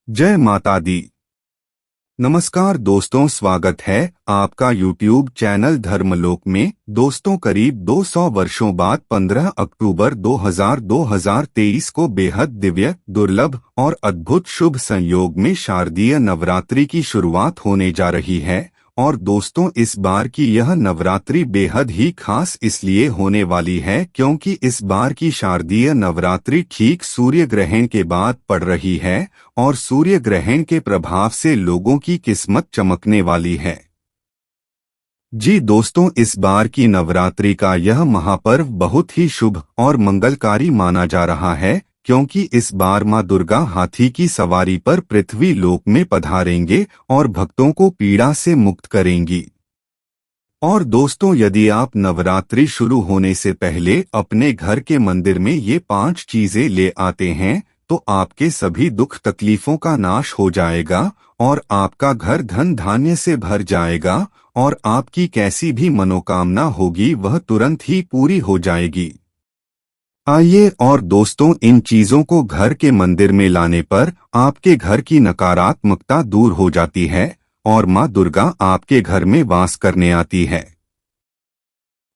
जय माता दी। नमस्कार दोस्तों, स्वागत है आपका YouTube चैनल धर्मलोक में। दोस्तों, करीब 200 वर्षों बाद 15 अक्टूबर 2023 को बेहद दिव्य, दुर्लभ और अद्भुत शुभ संयोग में शारदीय नवरात्रि की शुरुआत होने जा रही है। और दोस्तों, इस बार की यह नवरात्रि बेहद ही खास इसलिए होने वाली है क्योंकि इस बार की शारदीय नवरात्रि ठीक सूर्य ग्रहण के बाद पड़ रही है और सूर्य ग्रहण के प्रभाव से लोगों की किस्मत चमकने वाली है। जी दोस्तों, इस बार की नवरात्रि का यह महापर्व बहुत ही शुभ और मंगलकारी माना जा रहा है क्योंकि इस बार मां दुर्गा हाथी की सवारी पर पृथ्वी लोक में पधारेंगे और भक्तों को पीड़ा से मुक्त करेंगी। और दोस्तों, यदि आप नवरात्रि शुरू होने से पहले अपने घर के मंदिर में ये 5 चीजें ले आते हैं तो आपके सभी दुख तकलीफों का नाश हो जाएगा और आपका घर धन धान्य से भर जाएगा और आपकी कैसी भी मनोकामना होगी वह तुरंत ही पूरी हो जाएगी। आइए और दोस्तों, इन चीजों को घर के मंदिर में लाने पर आपके घर की नकारात्मकता दूर हो जाती है और मां दुर्गा आपके घर में वास करने आती है।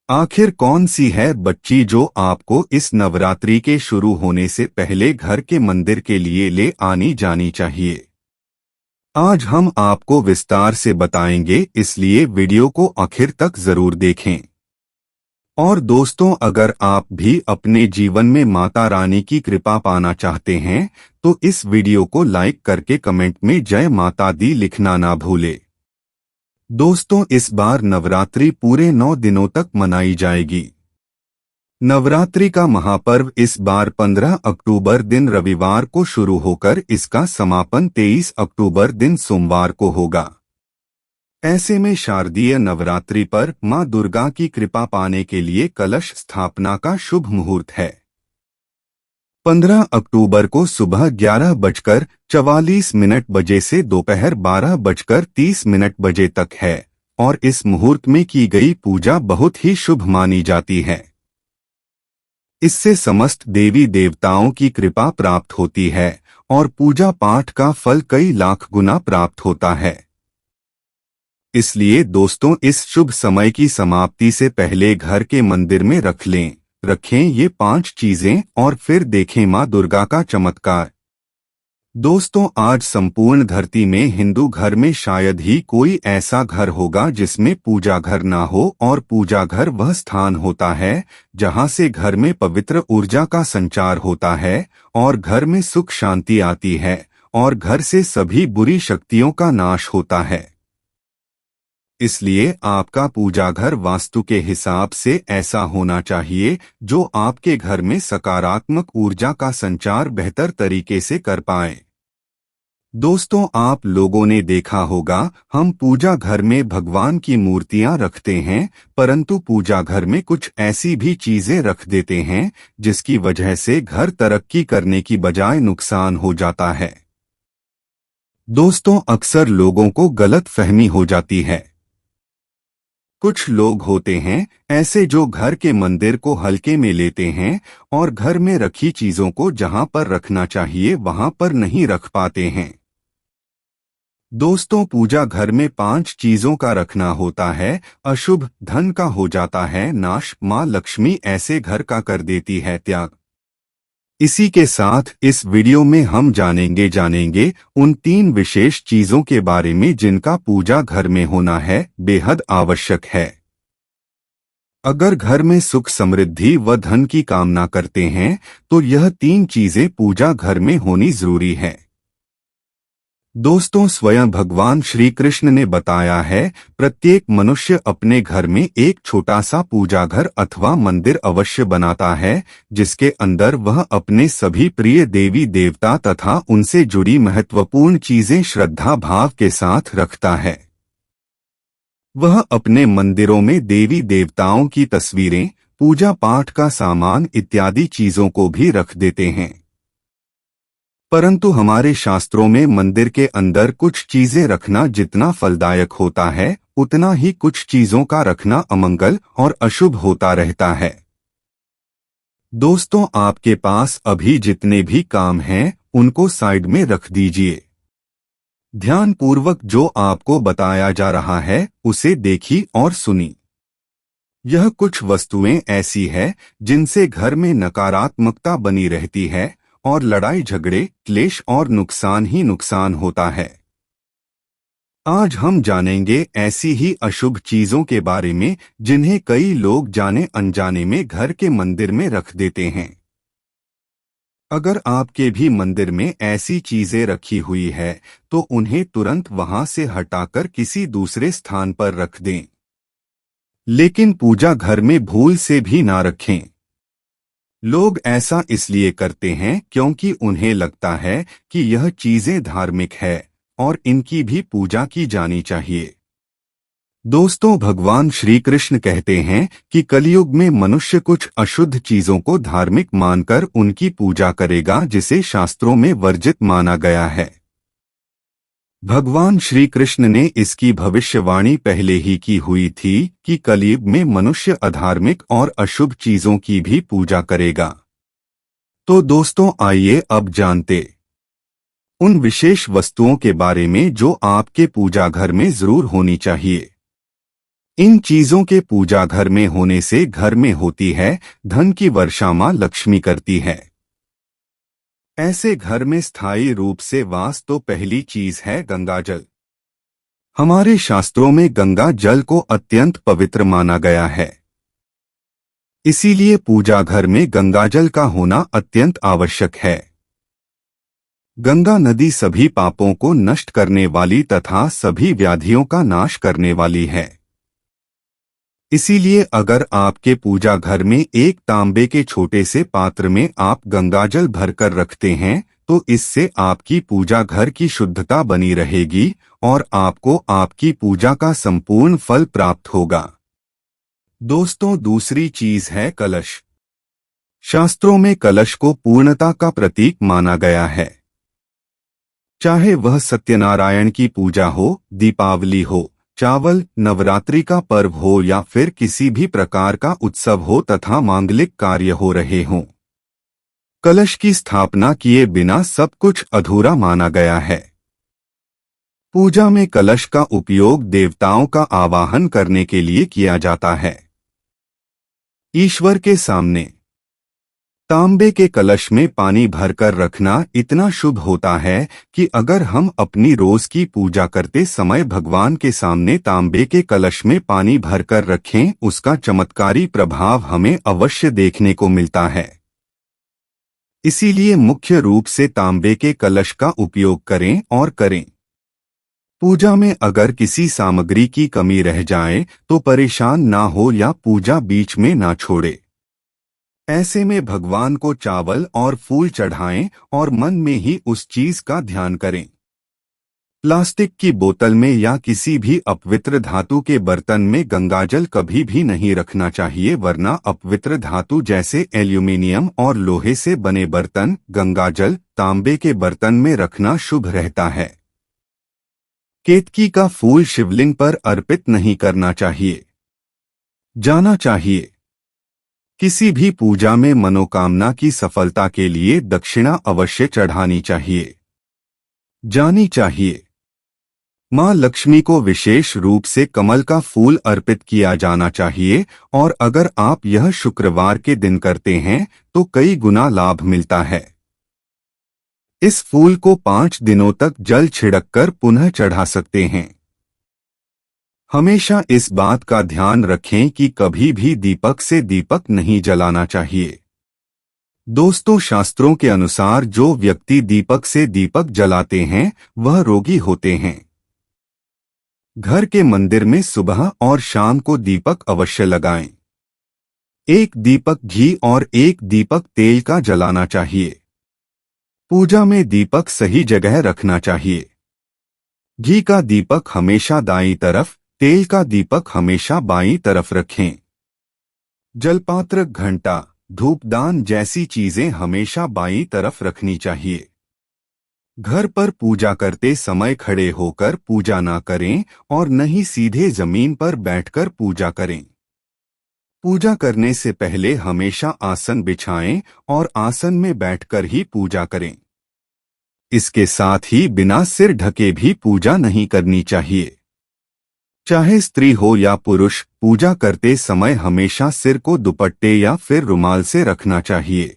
आखिर कौन सी है बच्ची जो आपको इस नवरात्रि के शुरू होने से पहले घर के मंदिर के लिए ले आनी जानी चाहिए? आज हम आपको विस्तार से बताएंगे, इसलिए वीडियो को आखिर तक जरूर देखें। और दोस्तों, अगर आप भी अपने जीवन में माता रानी की कृपा पाना चाहते हैं तो इस वीडियो को लाइक करके कमेंट में जय माता दी लिखना ना भूले। दोस्तों, इस बार नवरात्रि पूरे 9 दिनों तक मनाई जाएगी। नवरात्रि का महापर्व इस बार 15 अक्टूबर दिन रविवार को शुरू होकर इसका समापन 23 अक्टूबर दिन सोमवार को होगा। ऐसे में शारदीय नवरात्रि पर मां दुर्गा की कृपा पाने के लिए कलश स्थापना का शुभ मुहूर्त है। 15 अक्टूबर को सुबह 11:44 बजे से दोपहर 12:30 बजे तक है और इस मुहूर्त में की गई पूजा बहुत ही शुभ मानी जाती है। इससे समस्त देवी देवताओं की कृपा प्राप्त होती है और पूजा पाठ का फल कई लाख गुना प्राप्त होता है। इसलिए दोस्तों, इस शुभ समय की समाप्ति से पहले घर के मंदिर में रखें ये 5 चीजें और फिर देखें मां दुर्गा का चमत्कार। दोस्तों, आज संपूर्ण धरती में हिंदू घर में शायद ही कोई ऐसा घर होगा जिसमें पूजा घर ना हो और पूजा घर वह स्थान होता है जहां से घर में पवित्र ऊर्जा का संचार होता है और घर में सुख शांति आती है और घर से सभी बुरी शक्तियों का नाश होता है। इसलिए आपका पूजा घर वास्तु के हिसाब से ऐसा होना चाहिए जो आपके घर में सकारात्मक ऊर्जा का संचार बेहतर तरीके से कर पाए। दोस्तों, आप लोगों ने देखा होगा हम पूजा घर में भगवान की मूर्तियां रखते हैं, परंतु पूजा घर में कुछ ऐसी भी चीजें रख देते हैं जिसकी वजह से घर तरक्की करने की बजाय नुकसान हो जाता है। दोस्तों, अक्सर लोगों को गलत फहमी हो जाती है। कुछ लोग होते हैं ऐसे जो घर के मंदिर को हल्के में लेते हैं और घर में रखी चीजों को जहां पर रखना चाहिए वहां पर नहीं रख पाते हैं। दोस्तों, पूजा घर में 5 चीजों का रखना होता है। अशुभ धन का हो जाता है नाश, मां लक्ष्मी ऐसे घर का कर देती है त्याग। इसी के साथ इस वीडियो में हम जानेंगे उन 3 विशेष चीजों के बारे में जिनका पूजा घर में होना है बेहद आवश्यक है। अगर घर में सुख समृद्धि व धन की कामना करते हैं तो यह 3 चीजें पूजा घर में होनी जरूरी है। दोस्तों, स्वयं भगवान श्री कृष्ण ने बताया है प्रत्येक मनुष्य अपने घर में एक छोटा सा पूजा घर अथवा मंदिर अवश्य बनाता है जिसके अंदर वह अपने सभी प्रिय देवी देवता तथा उनसे जुड़ी महत्वपूर्ण चीजें श्रद्धा भाव के साथ रखता है। वह अपने मंदिरों में देवी देवताओं की तस्वीरें, पूजा पाठ का सामान इत्यादि चीजों को भी रख देते हैं। परंतु हमारे शास्त्रों में मंदिर के अंदर कुछ चीजें रखना जितना फलदायक होता है उतना ही कुछ चीजों का रखना अमंगल और अशुभ होता रहता है। दोस्तों, आपके पास अभी जितने भी काम हैं उनको साइड में रख दीजिए। ध्यानपूर्वक जो आपको बताया जा रहा है उसे देखी और सुनी। यह कुछ वस्तुएं ऐसी है जिनसे घर में नकारात्मकता बनी रहती है और लड़ाई झगड़े, क्लेश और नुकसान ही नुकसान होता है। आज हम जानेंगे ऐसी ही अशुभ चीजों के बारे में जिन्हें कई लोग जाने अनजाने में घर के मंदिर में रख देते हैं। अगर आपके भी मंदिर में ऐसी चीजें रखी हुई है तो उन्हें तुरंत वहां से हटाकर किसी दूसरे स्थान पर रख दें। लेकिन पूजा घर में भूल से भी ना रखें। लोग ऐसा इसलिए करते हैं क्योंकि उन्हें लगता है कि यह चीजें धार्मिक है और इनकी भी पूजा की जानी चाहिए। दोस्तों, भगवान श्री कृष्ण कहते हैं कि कलयुग में मनुष्य कुछ अशुद्ध चीजों को धार्मिक मानकर उनकी पूजा करेगा जिसे शास्त्रों में वर्जित माना गया है। भगवान श्री कृष्ण ने इसकी भविष्यवाणी पहले ही की हुई थी कि कलयुग में मनुष्य अधार्मिक और अशुभ चीजों की भी पूजा करेगा। तो दोस्तों, आइए अब जानते उन विशेष वस्तुओं के बारे में जो आपके पूजा घर में जरूर होनी चाहिए। इन चीजों के पूजा घर में होने से घर में होती है धन की वर्षा मां लक्ष्मी करती है। ऐसे घर में स्थायी रूप से वास तो पहली चीज है गंगा जल। हमारे शास्त्रों में गंगा जल को अत्यंत पवित्र माना गया है। इसीलिए पूजा घर में गंगाजल का होना अत्यंत आवश्यक है। गंगा नदी सभी पापों को नष्ट करने वाली तथा सभी व्याधियों का नाश करने वाली है। इसीलिए अगर आपके पूजा घर में एक तांबे के छोटे से पात्र में आप गंगाजल भरकर रखते हैं तो इससे आपकी पूजा घर की शुद्धता बनी रहेगी और आपको आपकी पूजा का संपूर्ण फल प्राप्त होगा। दोस्तों, दूसरी चीज है कलश। शास्त्रों में कलश को पूर्णता का प्रतीक माना गया है। चाहे वह सत्यनारायण की पूजा हो, दीपावली हो, चावल, नवरात्रि का पर्व हो या फिर किसी भी प्रकार का उत्सव हो तथा मांगलिक कार्य हो रहे हों, कलश की स्थापना किए बिना सब कुछ अधूरा माना गया है। पूजा में कलश का उपयोग देवताओं का आवाहन करने के लिए किया जाता है। ईश्वर के सामने तांबे के कलश में पानी भरकर रखना इतना शुभ होता है कि अगर हम अपनी रोज की पूजा करते समय भगवान के सामने तांबे के कलश में पानी भरकर रखें, उसका चमत्कारी प्रभाव हमें अवश्य देखने को मिलता है। इसीलिए मुख्य रूप से तांबे के कलश का उपयोग करें और करें। पूजा में अगर किसी सामग्री की कमी रह जाए तो परेशान ना हो या पूजा बीच में ना छोड़े। ऐसे में भगवान को चावल और फूल चढ़ाएं और मन में ही उस चीज का ध्यान करें। प्लास्टिक की बोतल में या किसी भी अपवित्र धातु के बर्तन में गंगाजल कभी भी नहीं रखना चाहिए, वरना अपवित्र धातु जैसे एल्यूमिनियम और लोहे से बने बर्तन गंगाजल तांबे के बर्तन में रखना शुभ रहता है। केतकी का फूल शिवलिंग पर अर्पित नहीं करना चाहिए। जाना चाहिए किसी भी पूजा में मनोकामना की सफलता के लिए दक्षिणा अवश्य चढ़ानी चाहिए। जानी चाहिए मां लक्ष्मी को विशेष रूप से कमल का फूल अर्पित किया जाना चाहिए और अगर आप यह शुक्रवार के दिन करते हैं तो कई गुना लाभ मिलता है। इस फूल को 5 दिनों तक जल छिड़ककर पुनः चढ़ा सकते हैं। हमेशा इस बात का ध्यान रखें कि कभी भी दीपक से दीपक नहीं जलाना चाहिए। दोस्तों, शास्त्रों के अनुसार जो व्यक्ति दीपक से दीपक जलाते हैं वह रोगी होते हैं। घर के मंदिर में सुबह और शाम को दीपक अवश्य लगाएं। एक दीपक घी और एक दीपक तेल का जलाना चाहिए। पूजा में दीपक सही जगह रखना चाहिए। घी का दीपक हमेशा दाईं तरफ, तेल का दीपक हमेशा बाईं तरफ रखें। जलपात्र, घंटा, धूपदान जैसी चीजें हमेशा बाईं तरफ रखनी चाहिए। घर पर पूजा करते समय खड़े होकर पूजा ना करें और न ही सीधे जमीन पर बैठकर पूजा करें। पूजा करने से पहले हमेशा आसन बिछाएं और आसन में बैठकर ही पूजा करें। इसके साथ ही बिना सिर ढके भी पूजा नहीं करनी चाहिए। चाहे स्त्री हो या पुरुष, पूजा करते समय हमेशा सिर को दुपट्टे या फिर रुमाल से रखना चाहिए।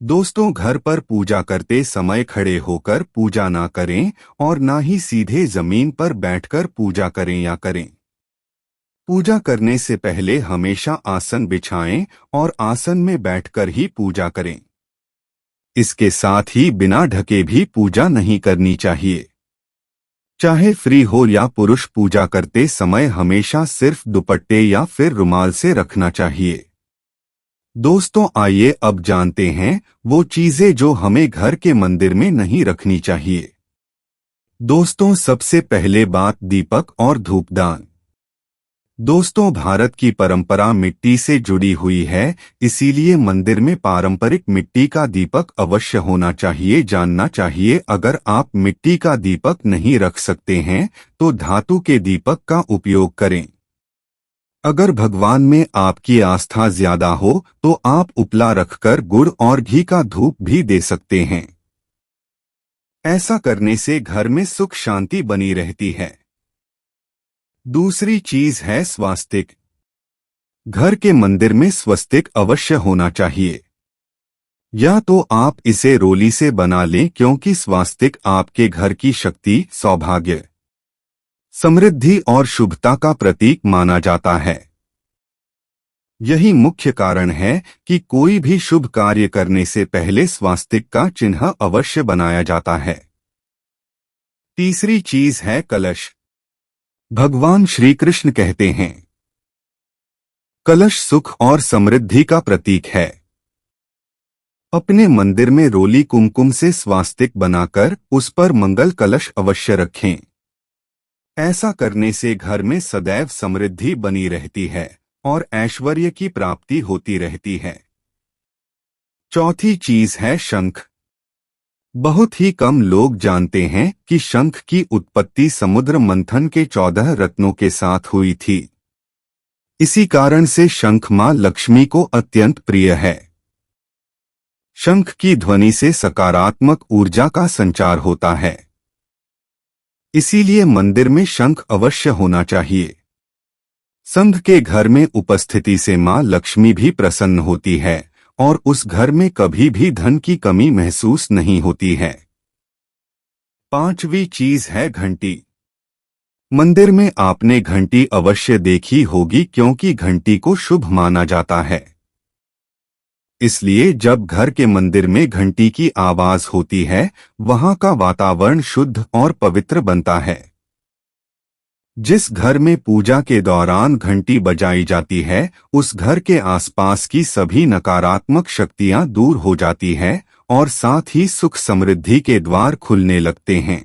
दोस्तों, घर पर पूजा करते समय खड़े होकर पूजा ना करें और ना ही सीधे जमीन पर बैठकर पूजा करें या करें। पूजा करने से पहले हमेशा आसन बिछाएं और आसन में बैठकर ही पूजा करें। इसके साथ ही बिना ढके भी पूजा नहीं करनी चाहिए। चाहे स्त्री हो या पुरुष, पूजा करते समय हमेशा सिर्फ दुपट्टे या फिर रुमाल से रखना चाहिए। दोस्तों, आइए अब जानते हैं वो चीजें जो हमें घर के मंदिर में नहीं रखनी चाहिए। दोस्तों, सबसे पहले बात दीपक और धूपदान। दोस्तों, भारत की परंपरा मिट्टी से जुड़ी हुई है, इसीलिए मंदिर में पारंपरिक मिट्टी का दीपक अवश्य होना चाहिए। जानना चाहिए, अगर आप मिट्टी का दीपक नहीं रख सकते हैं तो धातु के दीपक का उपयोग करें। अगर भगवान में आपकी आस्था ज्यादा हो तो आप उपला रखकर गुड़ और घी का धूप भी दे सकते हैं। ऐसा करने से घर में सुख शांति बनी रहती है। दूसरी चीज है स्वास्तिक। घर के मंदिर में स्वस्तिक अवश्य होना चाहिए। या तो आप इसे रोली से बना लें, क्योंकि स्वास्तिक आपके घर की शक्ति, सौभाग्य, समृद्धि और शुभता का प्रतीक माना जाता है। यही मुख्य कारण है कि कोई भी शुभ कार्य करने से पहले स्वास्तिक का चिन्ह अवश्य बनाया जाता है। तीसरी चीज है कलश। भगवान श्री कृष्ण कहते हैं, कलश सुख और समृद्धि का प्रतीक है। अपने मंदिर में रोली कुमकुम से स्वास्तिक बनाकर उस पर मंगल कलश अवश्य रखें। ऐसा करने से घर में सदैव समृद्धि बनी रहती है और ऐश्वर्य की प्राप्ति होती रहती है। चौथी चीज है शंख। बहुत ही कम लोग जानते हैं कि शंख की उत्पत्ति समुद्र मंथन के 14 रत्नों के साथ हुई थी। इसी कारण से शंख मां लक्ष्मी को अत्यंत प्रिय है। शंख की ध्वनि से सकारात्मक ऊर्जा का संचार होता है, इसीलिए मंदिर में शंख अवश्य होना चाहिए। शंख के घर में उपस्थिति से मां लक्ष्मी भी प्रसन्न होती है और उस घर में कभी भी धन की कमी महसूस नहीं होती है। पांचवी चीज है घंटी। मंदिर में आपने घंटी अवश्य देखी होगी, क्योंकि घंटी को शुभ माना जाता है। इसलिए जब घर के मंदिर में घंटी की आवाज होती है, वहां का वातावरण शुद्ध और पवित्र बनता है। जिस घर में पूजा के दौरान घंटी बजाई जाती है, उस घर के आसपास की सभी नकारात्मक शक्तियां दूर हो जाती हैं और साथ ही सुख समृद्धि के द्वार खुलने लगते हैं।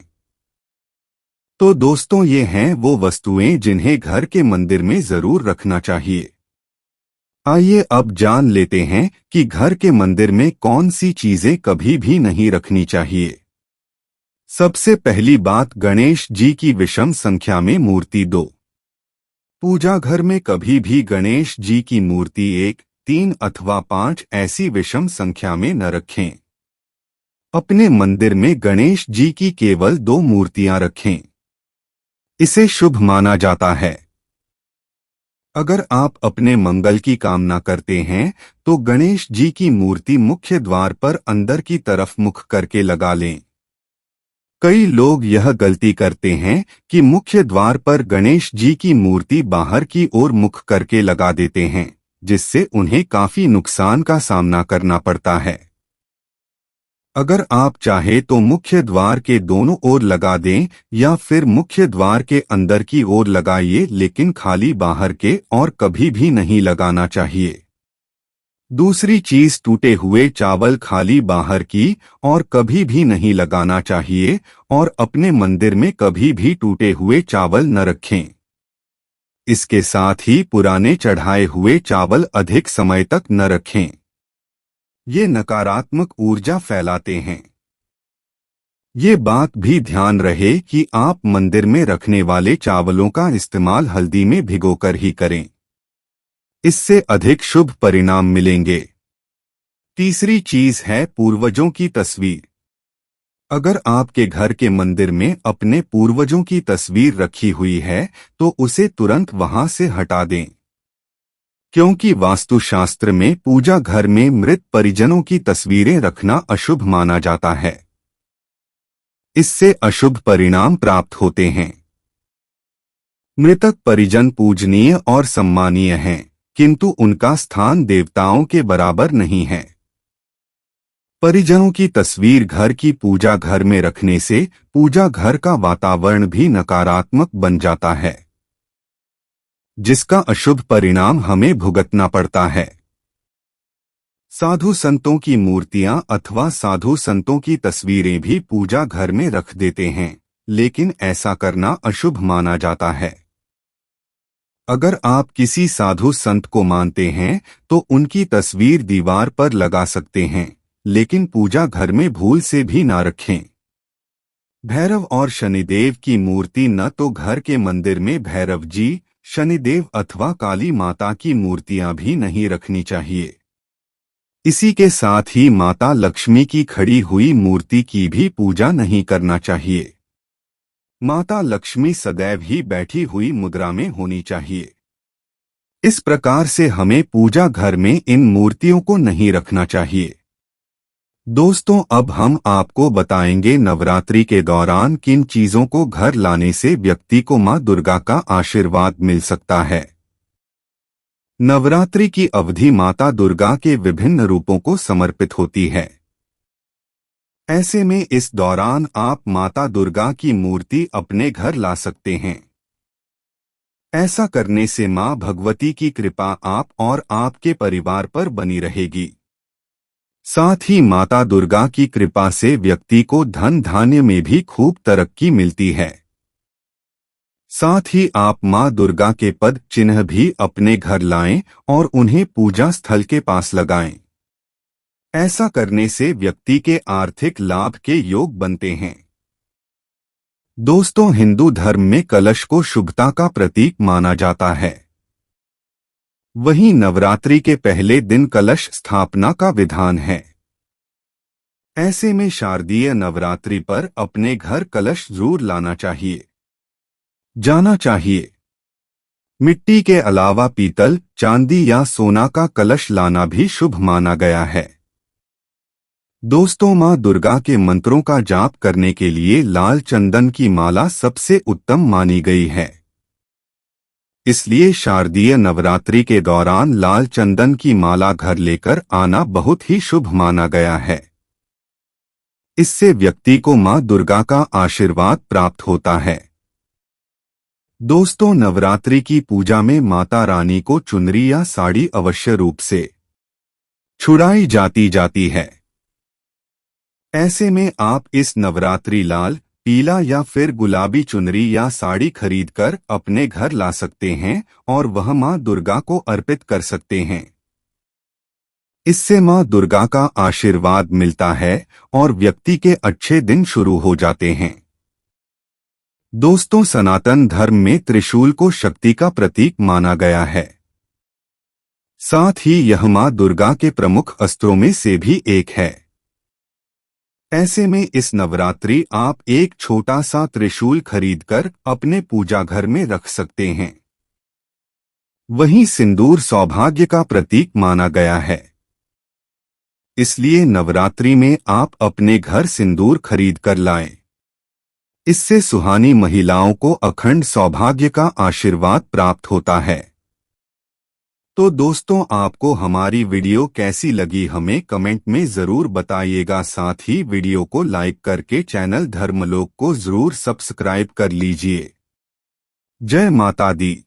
तो दोस्तों, ये हैं वो वस्तुएं जिन्हें घर के मंदिर में जरूर रखना चाहिए। आइए अब जान लेते हैं कि घर के मंदिर में कौन सी चीजें कभी भी नहीं रखनी चाहिए। सबसे पहली बात, गणेश जी की विषम संख्या में मूर्ति 2। पूजा घर में कभी भी गणेश जी की मूर्ति 1, 3 अथवा 5 ऐसी विषम संख्या में न रखें। अपने मंदिर में गणेश जी की केवल 2 मूर्तियां रखें। इसे शुभ माना जाता है। अगर आप अपने मंगल की कामना करते हैं तो गणेश जी की मूर्ति मुख्य द्वार पर अंदर की तरफ मुख करके लगा लें। कई लोग यह गलती करते हैं कि मुख्य द्वार पर गणेश जी की मूर्ति बाहर की ओर मुख करके लगा देते हैं, जिससे उन्हें काफी नुकसान का सामना करना पड़ता है। अगर आप चाहे तो मुख्य द्वार के दोनों ओर लगा दें या फिर मुख्य द्वार के अंदर की ओर लगाइए, लेकिन खाली बाहर के और कभी भी नहीं लगाना चाहिए। दूसरी चीज, टूटे हुए चावल खाली बाहर की और कभी भी नहीं लगाना चाहिए और अपने मंदिर में कभी भी टूटे हुए चावल न रखें। इसके साथ ही पुराने चढ़ाए हुए चावल अधिक समय तक न रखें। ये नकारात्मक ऊर्जा फैलाते हैं। ये बात भी ध्यान रहे कि आप मंदिर में रखने वाले चावलों का इस्तेमाल हल्दी में भिगोकर ही करें। इससे अधिक शुभ परिणाम मिलेंगे। तीसरी चीज है पूर्वजों की तस्वीर। अगर आपके घर के मंदिर में अपने पूर्वजों की तस्वीर रखी हुई है तो उसे तुरंत वहां से हटा दें, क्योंकि वास्तुशास्त्र में पूजा घर में मृत परिजनों की तस्वीरें रखना अशुभ माना जाता है। इससे अशुभ परिणाम प्राप्त होते हैं। मृतक परिजन पूजनीय और सम्मानीय हैं, किंतु उनका स्थान देवताओं के बराबर नहीं है। परिजनों की तस्वीर घर की पूजा घर में रखने से पूजा घर का वातावरण भी नकारात्मक बन जाता है, जिसका अशुभ परिणाम हमें भुगतना पड़ता है। साधु संतों की मूर्तियां अथवा साधु संतों की तस्वीरें भी पूजा घर में रख देते हैं, लेकिन ऐसा करना अशुभ माना जाता है। अगर आप किसी साधु संत को मानते हैं तो उनकी तस्वीर दीवार पर लगा सकते हैं, लेकिन पूजा घर में भूल से भी ना रखें। भैरव और शनिदेव की मूर्ति न तो घर के मंदिर में भैरव जी, शनिदेव अथवा काली माता की मूर्तियां भी नहीं रखनी चाहिए। इसी के साथ ही माता लक्ष्मी की खड़ी हुई मूर्ति की भी पूजा नहीं करना चाहिए। माता लक्ष्मी सदैव ही बैठी हुई मुद्रा में होनी चाहिए। इस प्रकार से हमें पूजा घर में इन मूर्तियों को नहीं रखना चाहिए। दोस्तों, अब हम आपको बताएंगे नवरात्रि के दौरान किन चीजों को घर लाने से व्यक्ति को मां दुर्गा का आशीर्वाद मिल सकता है। नवरात्रि की अवधि माता दुर्गा के विभिन्न रूपों को समर्पित होती है। ऐसे में इस दौरान आप माता दुर्गा की मूर्ति अपने घर ला सकते हैं। ऐसा करने से मां भगवती की कृपा आप और आपके परिवार पर बनी रहेगी। साथ ही माता दुर्गा की कृपा से व्यक्ति को धन धान्य में भी खूब तरक्की मिलती है। साथ ही आप मां दुर्गा के पद चिन्ह भी अपने घर लाएं और उन्हें पूजा स्थल के पास लगाएं। ऐसा करने से व्यक्ति के आर्थिक लाभ के योग बनते हैं। दोस्तों, हिंदू धर्म में कलश को शुभता का प्रतीक माना जाता है। वहीं नवरात्रि के पहले दिन कलश स्थापना का विधान है। ऐसे में शारदीय नवरात्रि पर अपने घर कलश जरूर लाना चाहिए। मिट्टी के अलावा पीतल, चांदी या सोना का कलश लाना भी शुभ माना गया है। दोस्तों, मां दुर्गा के मंत्रों का जाप करने के लिए लाल चंदन की माला सबसे उत्तम मानी गई है। इसलिए शारदीय नवरात्रि के दौरान लाल चंदन की माला घर लेकर आना बहुत ही शुभ माना गया है। इससे व्यक्ति को मां दुर्गा का आशीर्वाद प्राप्त होता है। दोस्तों, नवरात्रि की पूजा में माता रानी को चुनरी या साड़ी अवश्य रूप से छुड़ाई जाती है। ऐसे में आप इस नवरात्रि लाल, पीला या फिर गुलाबी चुनरी या साड़ी खरीदकर अपने घर ला सकते हैं और वह मां दुर्गा को अर्पित कर सकते हैं। इससे मां दुर्गा का आशीर्वाद मिलता है और व्यक्ति के अच्छे दिन शुरू हो जाते हैं। दोस्तों, सनातन धर्म में त्रिशूल को शक्ति का प्रतीक माना गया है। साथ ही यह मां दुर्गा के प्रमुख अस्त्रों में से भी एक है। ऐसे में इस नवरात्रि आप एक छोटा सा त्रिशूल खरीदकर अपने पूजा घर में रख सकते हैं। वहीं सिंदूर सौभाग्य का प्रतीक माना गया है। इसलिए नवरात्रि में आप अपने घर सिंदूर खरीद कर लाएं। इससे सुहानी महिलाओं को अखंड सौभाग्य का आशीर्वाद प्राप्त होता है। तो दोस्तों, आपको हमारी वीडियो कैसी लगी हमें कमेंट में जरूर बताइएगा। साथ ही वीडियो को लाइक करके चैनल धर्मलोक को जरूर सब्सक्राइब कर लीजिए। जय माता दी।